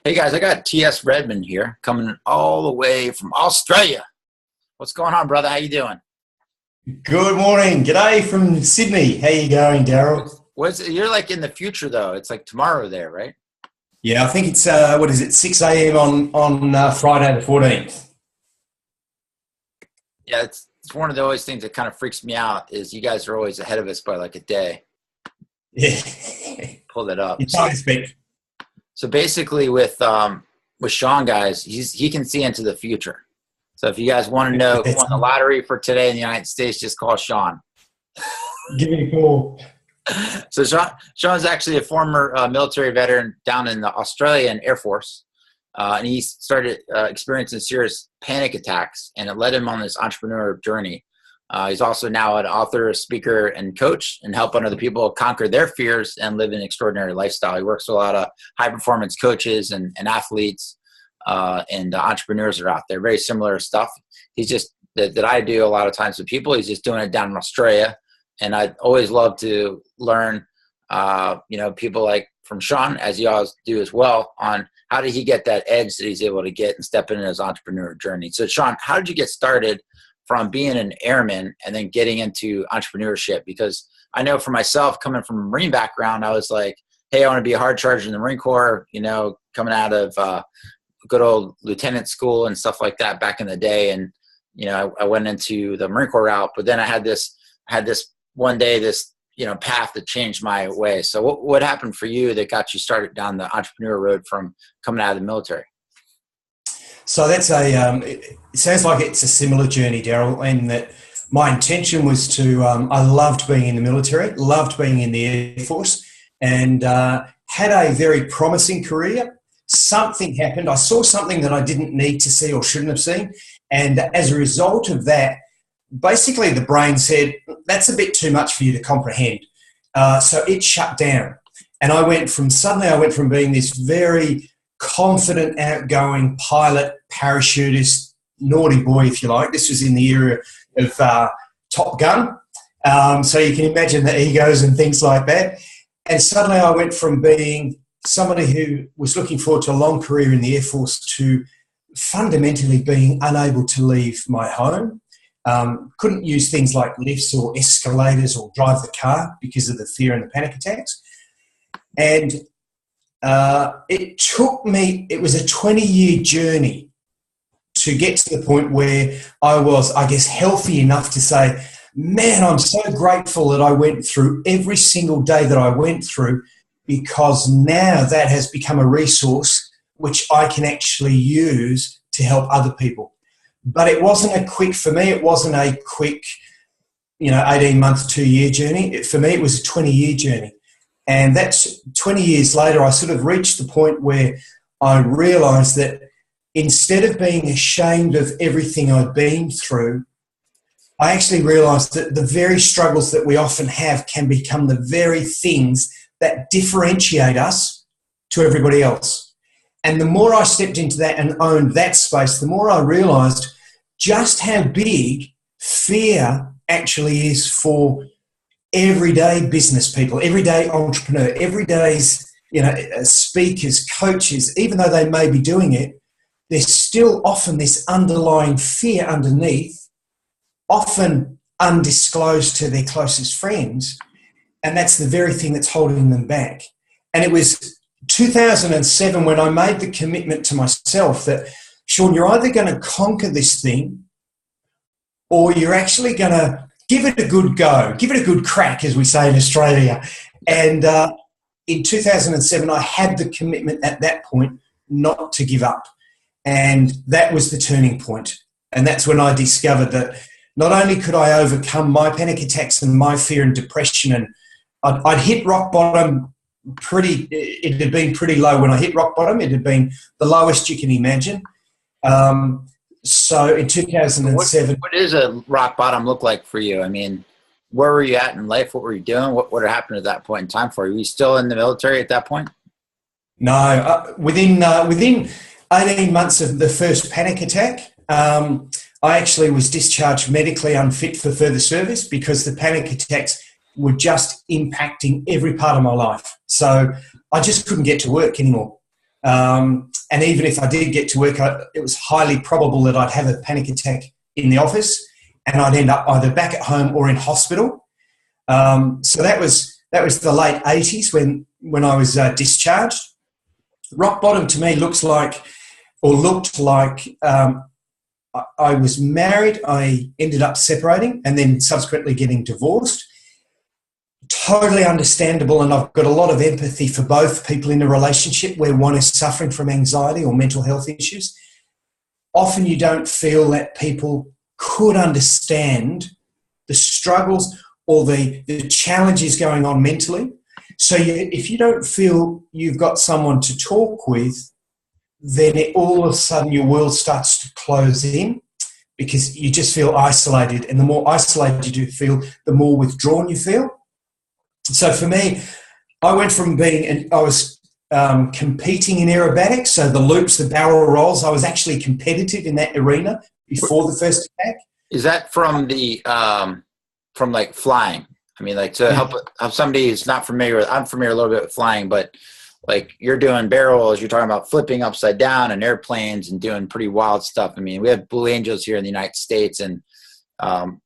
Hey guys, I got TS Redmond here, coming all the way from Australia. What's going on, brother? How you doing? Good morning. G'day from Sydney. How you going, Daryl? You're like in the future though. It's like tomorrow there, right? Yeah, I think it's what is it, 6 a.m. on Friday the 14th. Yeah, it's one of the always things that kind of freaks me out is you guys are always ahead of us by like a day. Yeah, Pull that up. you can't expect. So basically, with Sean, guys, he can see into the future. So if you guys want to know who won the lottery for today in the United States, just call Sean. Give me a call. So Sean's actually a former military veteran down in the Australian Air Force, and he started experiencing serious panic attacks, and it led him on this entrepreneur journey. He's also now an author, speaker, and coach, and helping other people conquer their fears and live an extraordinary lifestyle. He works with a lot of high-performance coaches and athletes and entrepreneurs are out there. Very similar stuff. He's just that I do a lot of times with people. He's just doing it down in Australia. And I always love to learn, people like from Sean, as you always do as well, on how did he get that edge that he's able to get and step into his entrepreneur journey. So, Sean, how did you get started from being an airman and then getting into entrepreneurship? Because I know for myself, coming from a Marine background, I was like, hey, I want to be a hard charger in the Marine Corps, coming out of good old lieutenant school and stuff like that back in the day. And, I went into the Marine Corps route, but then I had this one day, this path that changed my way. So what happened for you that got you started down the entrepreneur road from coming out of the military? So that's it sounds like it's a similar journey, Daryl, and that my intention was to, I loved being in the military, loved being in the Air Force, and had a very promising career. Something happened. I saw something that I didn't need to see or shouldn't have seen. And as a result of that, basically the brain said, that's a bit too much for you to comprehend. So it shut down. And suddenly I went from being this very confident, outgoing pilot, parachutist, naughty boy, if you like. This was in the era of Top Gun. So you can imagine the egos and things like that. And suddenly I went from being somebody who was looking forward to a long career in the Air Force to fundamentally being unable to leave my home. Couldn't use things like lifts or escalators or drive the car because of the fear and the panic attacks. And it was a 20-year journey to get to the point where I was, I guess, healthy enough to say, man, I'm so grateful that I went through every single day that I went through, because now that has become a resource which I can actually use to help other people. But it wasn't a quick 18-month, 2-year journey. For me, it was a 20-year journey. And that's 20 years later, I sort of reached the point where I realised that instead of being ashamed of everything I'd been through, I actually realised that the very struggles that we often have can become the very things that differentiate us to everybody else. And the more I stepped into that and owned that space, the more I realised just how big fear actually is for everyday business people, everyday entrepreneur, everyday's speakers, coaches. Even though they may be doing it, there's still often this underlying fear underneath, often undisclosed to their closest friends, and that's the very thing that's holding them back. And it was 2007 when I made the commitment to myself that, Sean, you're either going to conquer this thing or you're actually going to give it a good go, give it a good crack, as we say in Australia. And in 2007, I had the commitment at that point not to give up. And that was the turning point. And that's when I discovered that not only could I overcome my panic attacks and my fear and depression, and I'd hit rock bottom it had been pretty low when I hit rock bottom. It had been the lowest you can imagine. So in 2007... What does a rock bottom look like for you? I mean, where were you at in life? What were you doing? What happened at that point in time for you? Were you still in the military at that point? No. Within 18 months of the first panic attack, I actually was discharged medically unfit for further service because the panic attacks were just impacting every part of my life. So I just couldn't get to work anymore. And even if I did get to work, it was highly probable that I'd have a panic attack in the office and I'd end up either back at home or in hospital. So that was the late 80s when I was discharged. Rock bottom to me looked like I was married. I ended up separating and then subsequently getting divorced. Totally understandable, and I've got a lot of empathy for both people in a relationship where one is suffering from anxiety or mental health issues. Often you don't feel that people could understand the struggles or the challenges going on mentally. So if you don't feel you've got someone to talk with, then all of a sudden your world starts to close in because you just feel isolated. And the more isolated you feel, the more withdrawn you feel. So for me, I went from I was competing in aerobatics, so the loops, the barrel rolls, I was actually competitive in that arena before the first attack. Is that from from like flying? I mean, like to help somebody who's not familiar with, I'm familiar a little bit with flying, but like you're doing barrels, you're talking about flipping upside down in airplanes and doing pretty wild stuff. I mean, we have Blue Angels here in the United States, and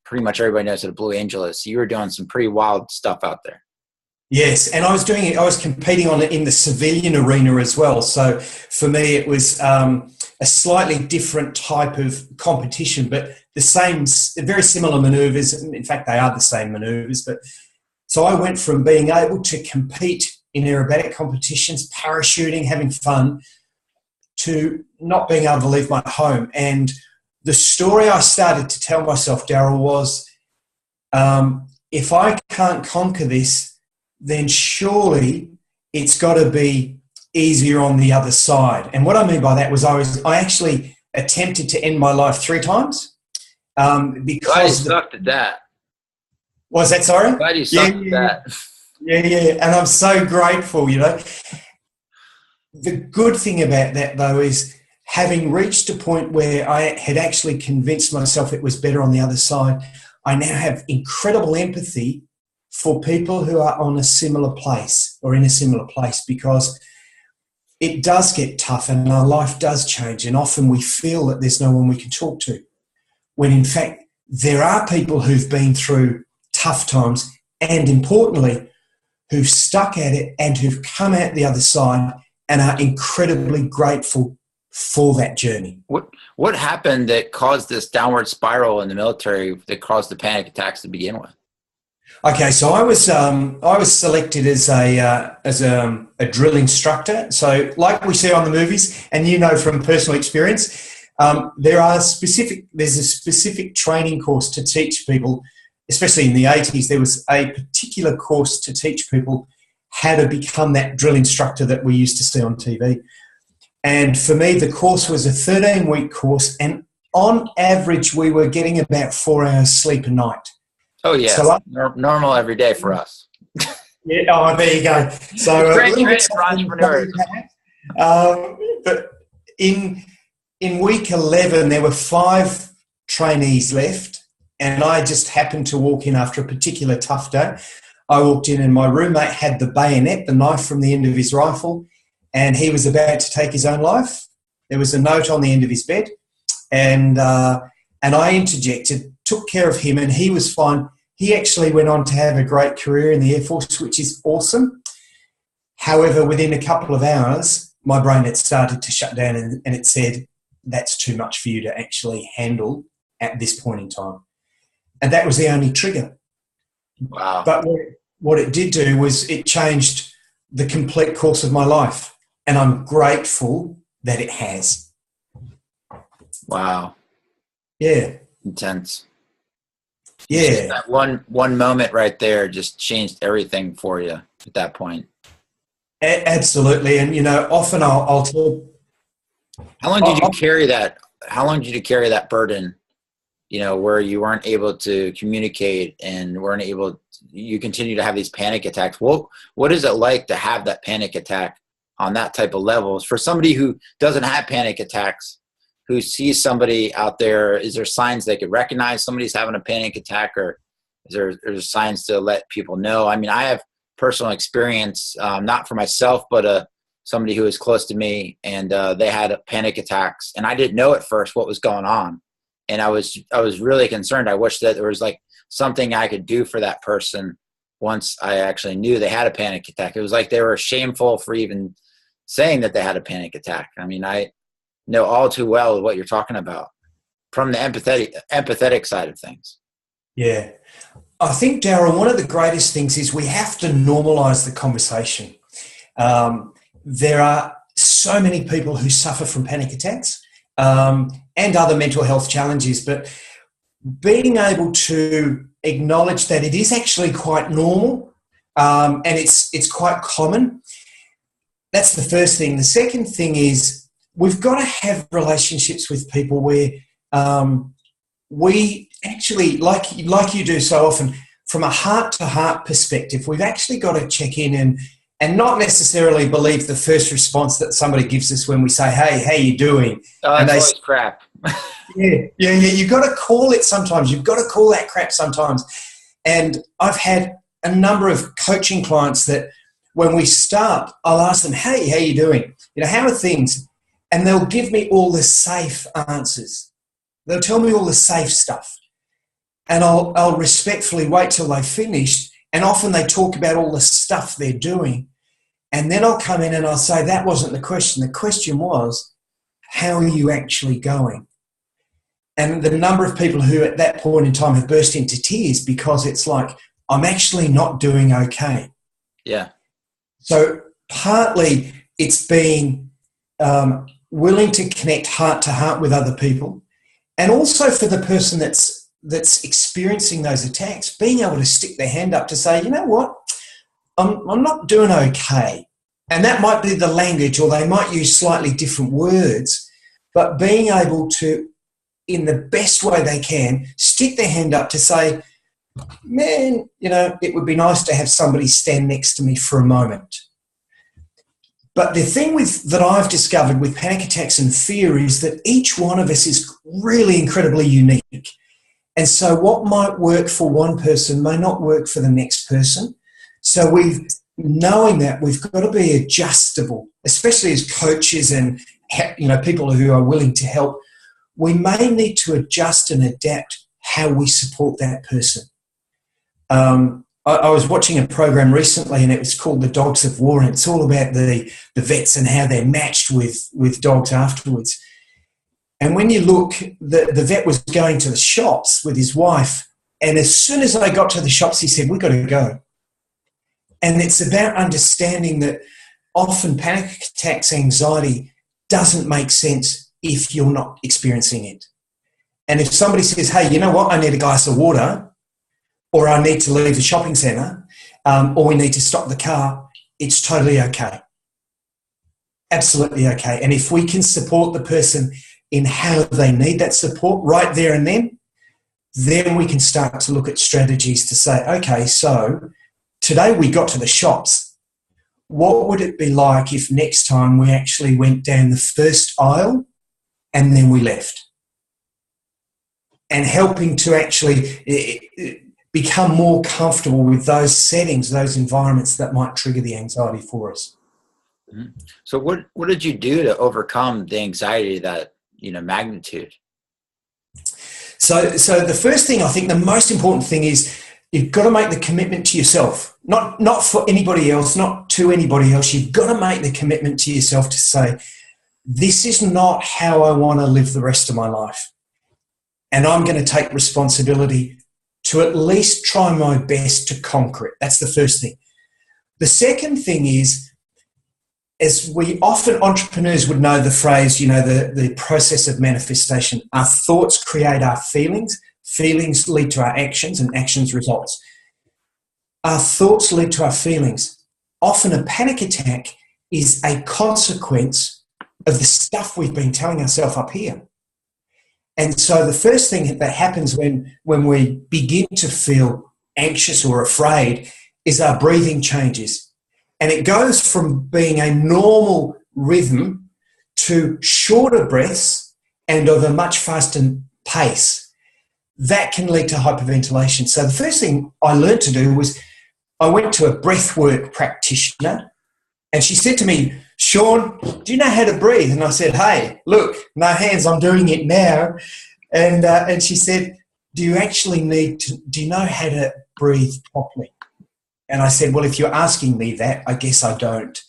pretty much everybody knows what a Blue Angel is. So you were doing some pretty wild stuff out there. Yes, and I was competing in the civilian arena as well. So for me, it was a slightly different type of competition, but very similar manoeuvres. In fact, they are the same manoeuvres. But so I went from being able to compete in aerobatic competitions, parachuting, having fun, to not being able to leave my home. And the story I started to tell myself, Daryl, was if I can't conquer this, then surely it's got to be easier on the other side. And what I mean by that was I actually attempted to end my life 3 times. Because glad you sucked at that. Was that, sorry? Glad you sucked at that. Yeah. And I'm so grateful, The good thing about that, though, is having reached a point where I had actually convinced myself it was better on the other side, I now have incredible empathy for people who are on a similar place or in a similar place, because it does get tough and our life does change, and often we feel that there's no one we can talk to, when in fact there are people who've been through tough times and, importantly, who've stuck at it and who've come out the other side and are incredibly grateful for that journey. What happened that caused this downward spiral in the military that caused the panic attacks to begin with? Okay, so I was selected as a drill instructor. So, like we see on the movies, and from personal experience, there's a specific training course to teach people. Especially in the 80s, there was a particular course to teach people how to become that drill instructor that we used to see on TV. And for me, the course was a 13-week course, and on average, we were getting about 4 hours sleep a night. Oh, yeah. So normal every day for us. Yeah, there you go. So great training for entrepreneurs. But in week 11, there were 5 trainees left, and I just happened to walk in after a particular tough day. I walked in and my roommate had the bayonet, the knife from the end of his rifle, and he was about to take his own life. There was a note on the end of his bed, and I interjected, took care of him, and he was fine. He actually went on to have a great career in the Air Force, which is awesome. However, within a couple of hours, my brain had started to shut down, and it said, that's too much for you to actually handle at this point in time. And that was the only trigger. Wow. But what it did do was it changed the complete course of my life, and I'm grateful that it has. Wow. Yeah. Intense. Yeah. Just that one moment right there just changed everything for you at that point. Absolutely. And, often I'll tell. How long did you carry that? How long did you carry that burden, where you weren't able to communicate and you continue to have these panic attacks? What is it like to have that panic attack on that type of level? For somebody who doesn't have panic attacks, who sees somebody out there, is there signs they could recognize somebody's having a panic attack, or is there signs to let people know? I mean, I have personal experience, not for myself, but somebody who was close to me, and they had panic attacks, and I didn't know at first what was going on. And I was really concerned. I wish that there was like something I could do for that person once I actually knew they had a panic attack. It was like they were shameful for even saying that they had a panic attack. I mean, I know all too well what you're talking about from the empathetic side of things. Yeah. I think, Daryl, one of the greatest things is we have to normalize the conversation. There are so many people who suffer from panic attacks and other mental health challenges, but being able to acknowledge that it is actually quite normal and it's quite common, that's the first thing. The second thing is we've got to have relationships with people where we actually, like you do so often, from a heart-to-heart perspective, we've actually got to check in and not necessarily believe the first response that somebody gives us when we say, hey, how you doing? Oh, that's always crap. Yeah. You've got to call it sometimes. You've got to call that crap sometimes. And I've had a number of coaching clients that when we start, I'll ask them, hey, how you doing? How are things? And they'll give me all the safe answers. They'll tell me all the safe stuff. And I'll respectfully wait till they've finished. And often they talk about all the stuff they're doing. And then I'll come in and I'll say, that wasn't the question. The question was, how are you actually going? And the number of people who at that point in time have burst into tears because it's like, I'm actually not doing okay. Yeah. So partly it's being willing to connect heart to heart with other people. And also for the person that's experiencing those attacks, being able to stick their hand up to say, you know what, I'm not doing okay. And that might be the language, or they might use slightly different words, but being able to, in the best way they can, stick their hand up to say, man, it would be nice to have somebody stand next to me for a moment. But the thing that I've discovered with panic attacks and fear is that each one of us is really incredibly unique. And so what might work for one person may not work for the next person. So knowing that we've got to be adjustable, especially as coaches and people who are willing to help. We may need to adjust and adapt how we support that person. I was watching a program recently and it was called The Dogs of War, and it's all about the vets and how they're matched with dogs afterwards. And when you look, the vet was going to the shops with his wife, and as soon as they got to the shops, he said, we've got to go. And it's about understanding that often panic attacks, anxiety doesn't make sense if you're not experiencing it. And if somebody says, hey, you know what, I need a glass of water, or I need to leave the shopping centre, or we need to stop the car, it's totally okay. Absolutely okay. And if we can support the person in how they need that support right there and then we can start to look at strategies to say, okay, so today we got to the shops. What would it be like if next time we actually went down the first aisle and then we left? And helping to actually become more comfortable with those settings, those environments that might trigger the anxiety for us. So what did you do to overcome the anxiety that, magnitude? So the first thing, I think the most important thing is you've got to make the commitment to yourself, not for anybody else, not to anybody else. You've got to make the commitment to yourself to say, this is not how I want to live the rest of my life. And I'm going to take responsibility to at least try my best to conquer it. That's the first thing. The second thing is, as we often, entrepreneurs would know the phrase, the process of manifestation. Our thoughts create our feelings. Feelings lead to our actions, and actions results. Our thoughts lead to our feelings. Often a panic attack is a consequence of the stuff we've been telling ourselves up here. And so the first thing that happens when we begin to feel anxious or afraid is our breathing changes. And it goes from being a normal rhythm to shorter breaths and of a much faster pace. That can lead to hyperventilation. So the first thing I learned to do was I went to a breathwork practitioner, and she said to me, Sean, do you know how to breathe? And I said, hey, look, no hands, I'm doing it now. And she said, do you know how to breathe properly? And I said, well, if you're asking me that, I guess I don't.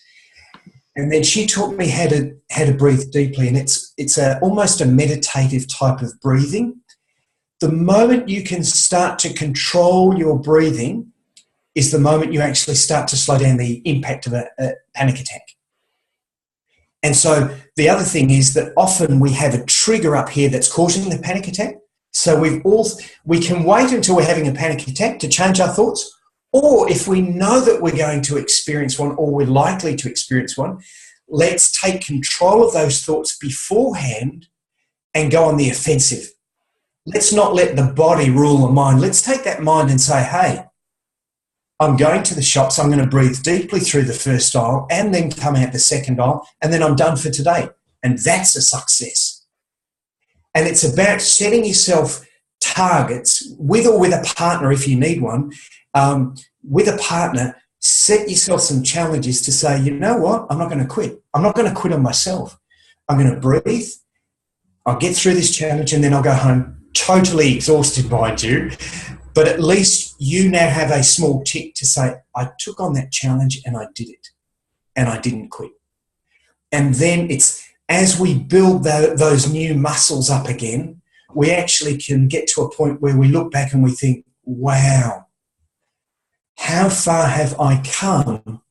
And then she taught me how to breathe deeply, and it's almost a meditative type of breathing. The moment you can start to control your breathing is the moment you actually start to slow down the impact of a panic attack. And so the other thing is that often we have a trigger up here that's causing the panic attack. So we can wait until we're having a panic attack to change our thoughts. Or if we know that we're going to experience one, or we're likely to experience one, let's take control of those thoughts beforehand and go on the offensive. Let's not let the body rule the mind. Let's take that mind and say, hey, I'm going to the shops, I'm going to breathe deeply through the first aisle and then come out the second aisle, and then I'm done for today. And that's a success. And it's about setting yourself targets with or with a partner if you need one. With a partner, set yourself some challenges to say, you know what, I'm not going to quit. I'm not going to quit on myself. I'm going to breathe. I'll get through this challenge and then I'll go home totally exhausted, mind you. But at least you now have a small tick to say, I took on that challenge and I did it. And I didn't quit. And then it's as we build those new muscles up again, we actually can get to a point where we look back and we think, wow, how far have I come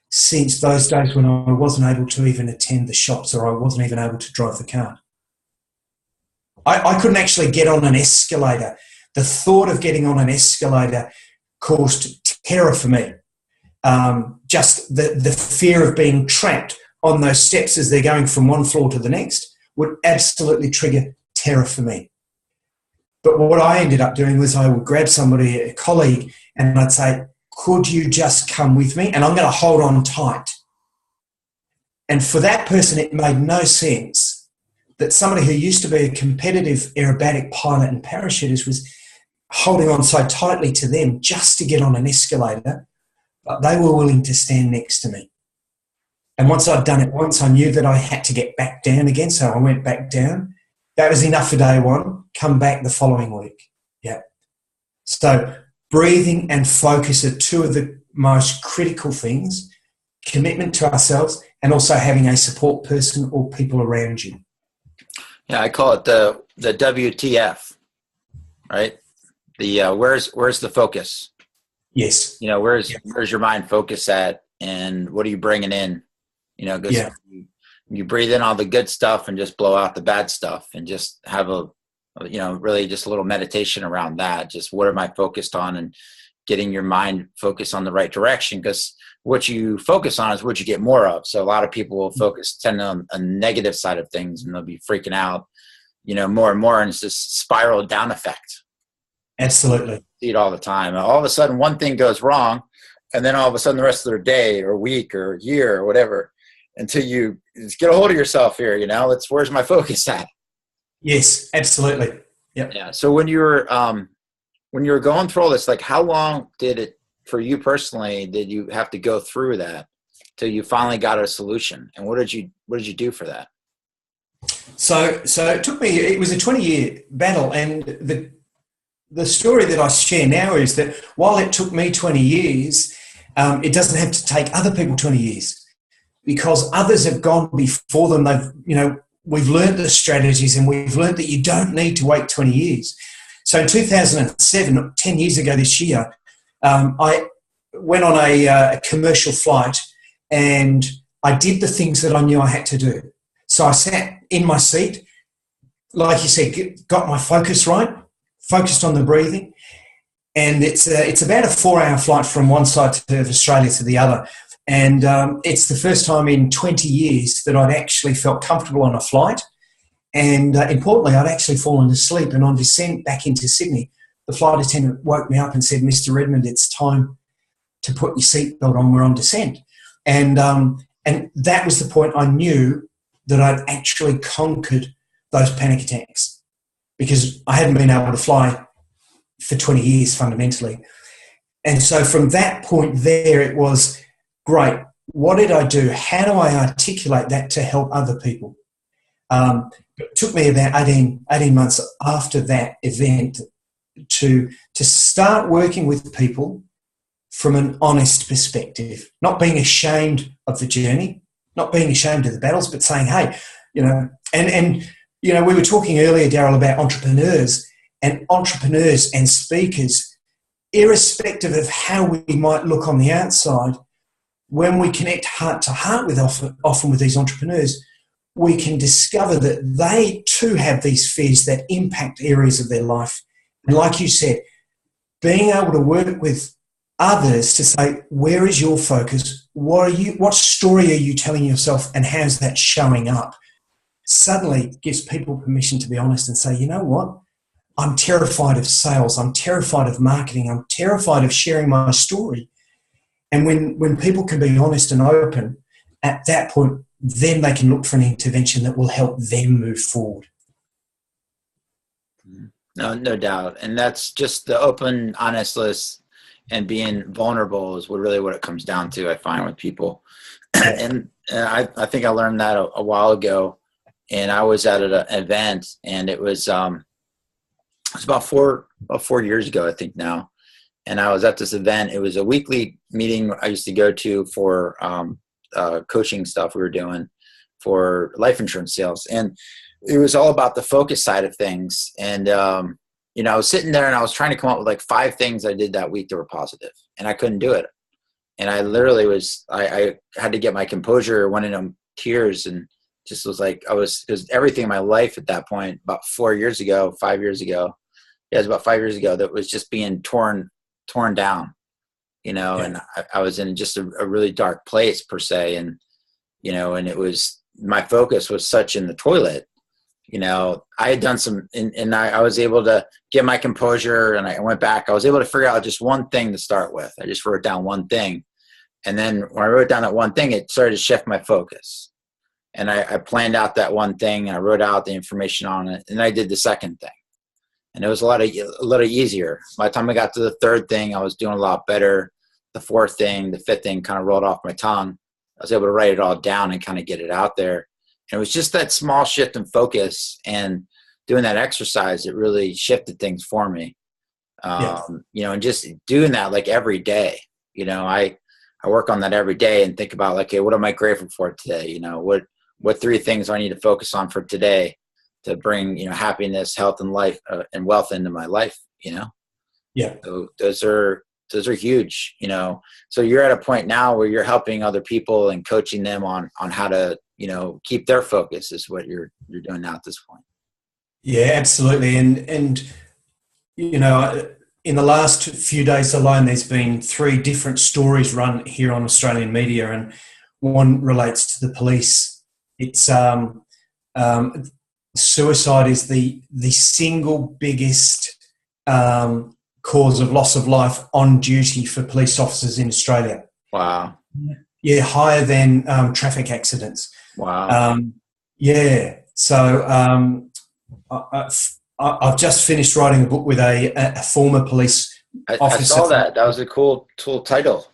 since those days when I wasn't able to even attend the shops or I wasn't even able to drive the car? I couldn't actually get on an escalator. The thought of getting on an escalator caused terror for me. Just the fear of being trapped on those steps as they're going from one floor to the next would absolutely trigger terror for me. But what I ended up doing was I would grab somebody, a colleague, and I'd say, could you just come with me? And I'm going to hold on tight. And for that person, it made no sense that somebody who used to be a competitive aerobatic pilot and parachutist was holding on so tightly to them just to get on an escalator, but they were willing to stand next to me. And once I'd done it once, I knew that I had to get back down again, so I went back down. That was enough for day one. Come back the following week. Yeah. So breathing and focus are two of the most critical things. Commitment to ourselves and also having a support person or people around you. Yeah, I call it the WTF, right? The where's the focus? Yes. You know, where's your mind focus at, and what are you bringing in? You know, because you breathe in all the good stuff and just blow out the bad stuff, and just have really just a little meditation around that. Just what am I focused on, and getting your mind focused on the right direction, because what you focus on is what you get more of. So a lot of people will tend on a negative side of things, and they'll be freaking out, more and more. And it's this spiral down effect. Absolutely. See it all the time. All of a sudden one thing goes wrong, and then all of a sudden the rest of their day or week or year or whatever, until you just get a hold of yourself here, where's my focus at? Yes, absolutely. Yep. Yeah. So when you were going through all this, like, how long did it, for you personally, did you have to go through that till you finally got a solution? And what did you do for that? So it was a 20-year battle, and the story that I share now is that while it took me 20 years, it doesn't have to take other people 20 years, because others have gone before them. We've learned the strategies, and we've learned that you don't need to wait 20 years. So in 2007, 10 years ago this year, I went on a commercial flight, and I did the things that I knew I had to do. So I sat in my seat, like you said, got my focus right, focused on the breathing. And it's about a 4-hour flight from one side of Australia to the other. And it's the first time in 20 years that I'd actually felt comfortable on a flight. And importantly, I'd actually fallen asleep. And on descent back into Sydney, the flight attendant woke me up and said, Mr. Redmond, it's time to put your seatbelt on. We're on descent. And that was the point I knew that I'd actually conquered those panic attacks, because I hadn't been able to fly for 20 years fundamentally. And so from that point there, it was, great, what did I do? How do I articulate that to help other people? It took me about 18 months after that event to start working with people from an honest perspective, not being ashamed of the journey, not being ashamed of the battles, but saying, hey, and we were talking earlier, Daryl, about entrepreneurs and speakers, irrespective of how we might look on the outside. When we connect heart to heart with often with these entrepreneurs, we can discover that they too have these fears that impact areas of their life. And like you said, being able to work with others to say, where is your focus? What story are you telling yourself, and how's that showing up? Suddenly gives people permission to be honest and say, you know what? I'm terrified of sales. I'm terrified of marketing. I'm terrified of sharing my story. And when people can be honest and open, at that point, then they can look for an intervention that will help them move forward. No doubt. And that's just the open, honestness and being vulnerable is what it comes down to, I find, with people. And I think I learned that a while ago. And I was at an event, and it was about 4 years ago, I think now. And I was at this event. It was a weekly meeting I used to go to for coaching stuff we were doing for life insurance sales. And it was all about the focus side of things. And, I was sitting there and I was trying to come up with like 5 things I did that week that were positive, and I couldn't do it. And I literally I had to get my composure, went into tears, and just was like, because everything in my life at that point, about 5 years ago, it was about 5 years ago, that was just being torn down, and I was in just a really dark place per se. And, and it was, my focus was such in the toilet, I had done some, and I was able to get my composure, and I went back. I was able to figure out just one thing to start with. I just wrote down one thing. And then when I wrote down that one thing, it started to shift my focus. And I planned out that one thing, and I wrote out the information on it. And I did the second thing. And it was a little easier. By the time I got to the third thing, I was doing a lot better. The fourth thing, the fifth thing kind of rolled off my tongue. I was able to write it all down and kind of get it out there. And it was just that small shift in focus, and doing that exercise, it really shifted things for me. And just doing that like every day, I work on that every day and think about, like, okay, what am I grateful for today? What 3 things I need to focus on for today to bring, happiness, health, and life and wealth into my life, Yeah. So those are huge, So you're at a point now where you're helping other people and coaching them on how to, keep their focus, is what you're doing now at this point. Yeah, absolutely. And in the last few days alone, there's been 3 different stories run here on Australian media, and one relates to the police. It's suicide is the single biggest cause of loss of life on duty for police officers in Australia. Wow. Yeah, higher than traffic accidents. Wow. So I've just finished writing a book with a former police officer. I saw that. That was a cool title.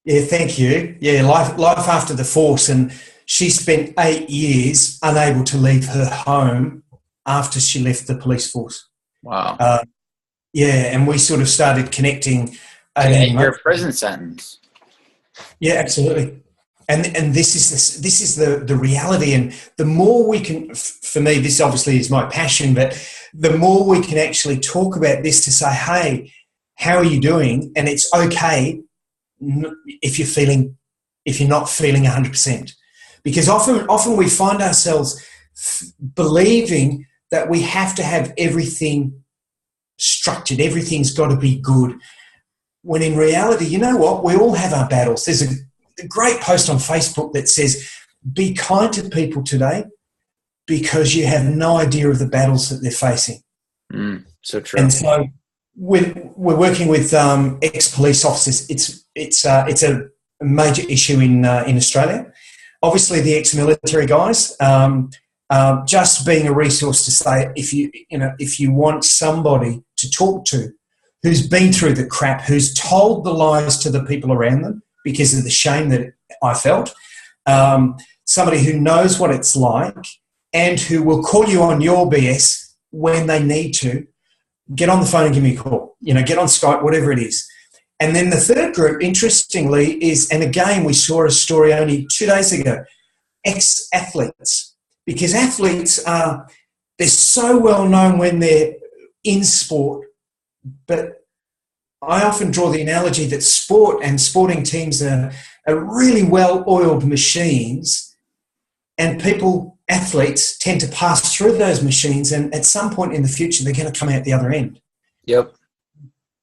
Yeah, thank you. Yeah, Life After the Force. And she spent 8 years unable to leave her home after she left the police force. Wow. And we sort of started connecting. Your prison sentence. Yeah, absolutely. And this is the reality. And the more we can, for me, this obviously is my passion, but the more we can actually talk about this to say, hey, how are you doing? And it's okay if you're not feeling 100%. Because often we find ourselves believing that we have to have everything structured, everything's got to be good. When in reality, you know what? We all have our battles. There's a great post on Facebook that says, be kind to people today because you have no idea of the battles that they're facing. So true. And so we're working with ex-police officers. It's a major issue in Australia. Obviously, the ex-military guys, just being a resource to say, if you want somebody to talk to who's been through the crap, who's told the lies to the people around them, because of the shame that I felt. Somebody who knows what it's like and who will call you on your BS when they need to. Get on the phone and give me a call. Get on Skype, whatever it is. And then the third group, interestingly, is, and again, we saw a story only 2 days ago, ex-athletes. Because athletes they're so well known when they're in sport, but I often draw the analogy that sport and sporting teams are really well-oiled machines, and athletes tend to pass through those machines, and at some point in the future, they're going to come out the other end. Yep.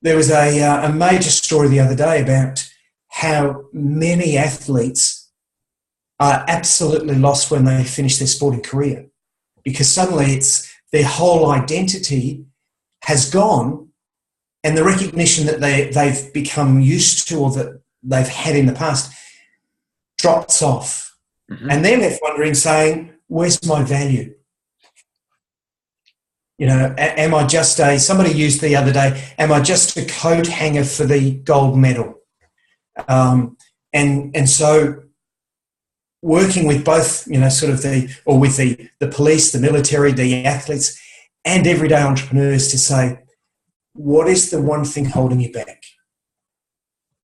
There was a major story the other day about how many athletes are absolutely lost when they finish their sporting career, because suddenly their whole identity has gone, and the recognition that they've become used to or that they've had in the past drops off. Mm-hmm. And they're left wondering, saying, where's my value? Am I just somebody used the other day, am I just a coat hanger for the gold medal? And so working with both, with the police, the military, the athletes, and everyday entrepreneurs to say, what is the one thing holding you back?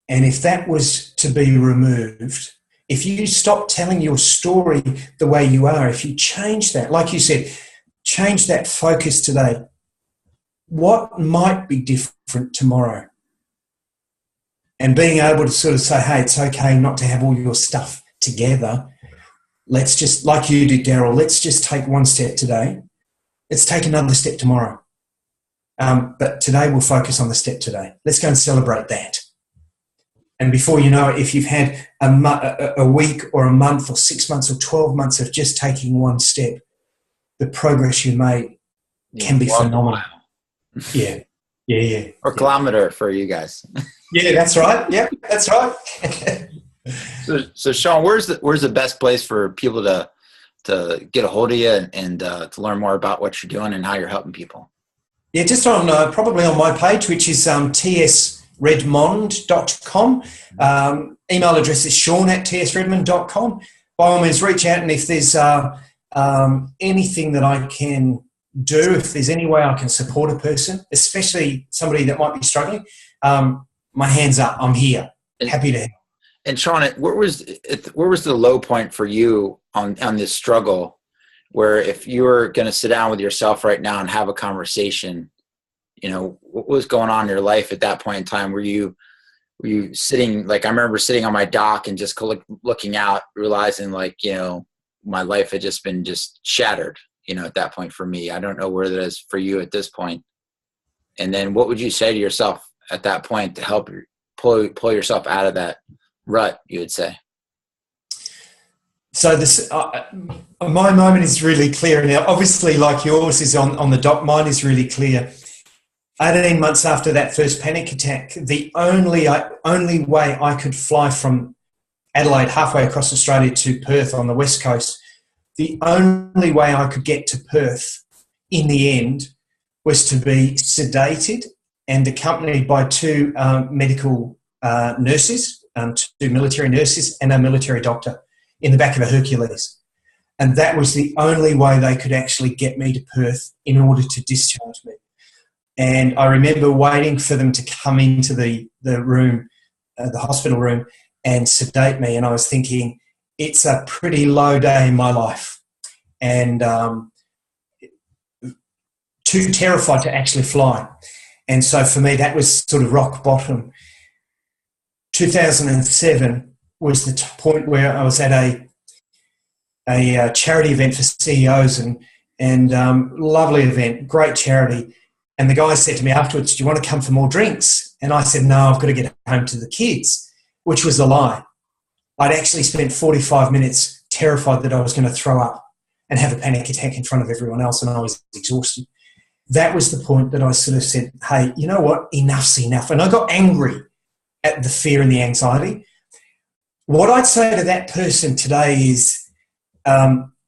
And if that was to be removed, if you stop telling your story the way you are, if you change that, like you said, change that focus today, what might be different tomorrow? And being able to sort of say, hey, it's okay not to have all your stuff together. Let's just, like you did, Daryl, let's just take one step today. Let's take another step tomorrow. But today we'll focus on the step today. Let's go and celebrate that. And before you know it, if you've had a week or a month or 6 months or 12 months of just taking one step, the progress you made can be phenomenal. Yeah. Or kilometer for you guys. Yeah, that's right. Yeah, that's right. So Sean, where's the best place for people to get a hold of you and to learn more about what you're doing and how you're helping people? Yeah, just on probably on my page, which is tsredmond.com. Email address is sean@tsredmond.com. By all means, reach out, and if there's anything that I can do, if there's any way I can support a person, especially somebody that might be struggling, my hand's up. I'm here. Happy to help. And Sean, where was the low point for you on this struggle, where if you were going to sit down with yourself right now and have a conversation, what was going on in your life at that point in time? Were you sitting, like, I remember sitting on my dock and just looking out, realizing my life had just been shattered, at that point for me. I don't know where that is for you at this point. And then what would you say to yourself at that point to help pull yourself out of that rut, you would say? So this, my moment is really clear now. Obviously, like yours is on the dock, mine is really clear. 18 months after that first panic attack, the only way I could fly from Adelaide halfway across Australia to Perth on the west coast, the only way I could get to Perth in the end was to be sedated and accompanied by two medical nurses, two military nurses and a military doctor in the back of a Hercules. And that was the only way they could actually get me to Perth in order to discharge me. And I remember waiting for them to come into the room, the hospital room, and sedate me. And I was thinking, it's a pretty low day in my life. And too terrified to actually fly. And so for me, that was sort of rock bottom. 2007 was the point where I was at a charity event for CEOs and lovely event, great charity. And the guy said to me afterwards, do you want to come for more drinks? And I said, no, I've got to get home to the kids, which was a lie. I'd actually spent 45 minutes terrified that I was going to throw up and have a panic attack in front of everyone else, and I was exhausted. That was the point that I sort of said, hey, you know what? Enough's enough. And I got angry at the fear and the anxiety. What I'd say to that person today is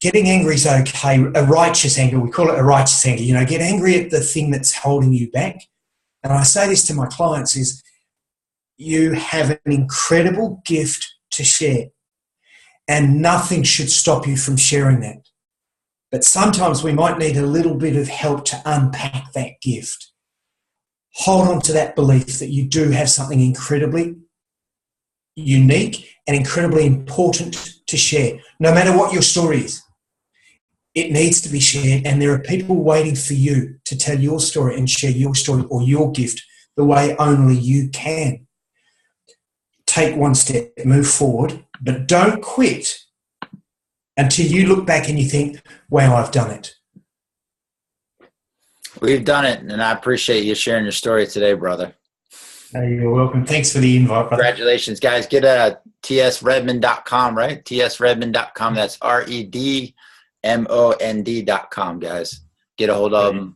getting angry is okay. A righteous anger, we call it a righteous anger. Get angry at the thing that's holding you back. And I say this to my clients is, you have an incredible gift to share, and nothing should stop you from sharing that. But sometimes we might need a little bit of help to unpack that gift. Hold on to that belief that you do have something incredibly unique and incredibly important to share. No matter what your story is, it needs to be shared, and there are people waiting for you to tell your story and share your story or your gift the way only you can. Take one step, move forward, but don't quit until you look back and you think, wow, I've done it. We've done it, and I appreciate you sharing your story today, brother. You're welcome. Thanks for the invite, brother. Congratulations, guys. Get a tsredmond.com, right? tsredmond.com. That's REDMOND.com, guys. Get a hold of them.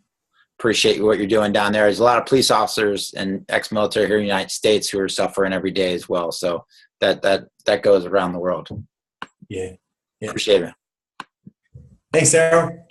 Appreciate what you're doing down there. There's a lot of police officers and ex-military here in the United States who are suffering every day as well. So that goes around the world. Yeah. Appreciate it. Thanks, Daryl.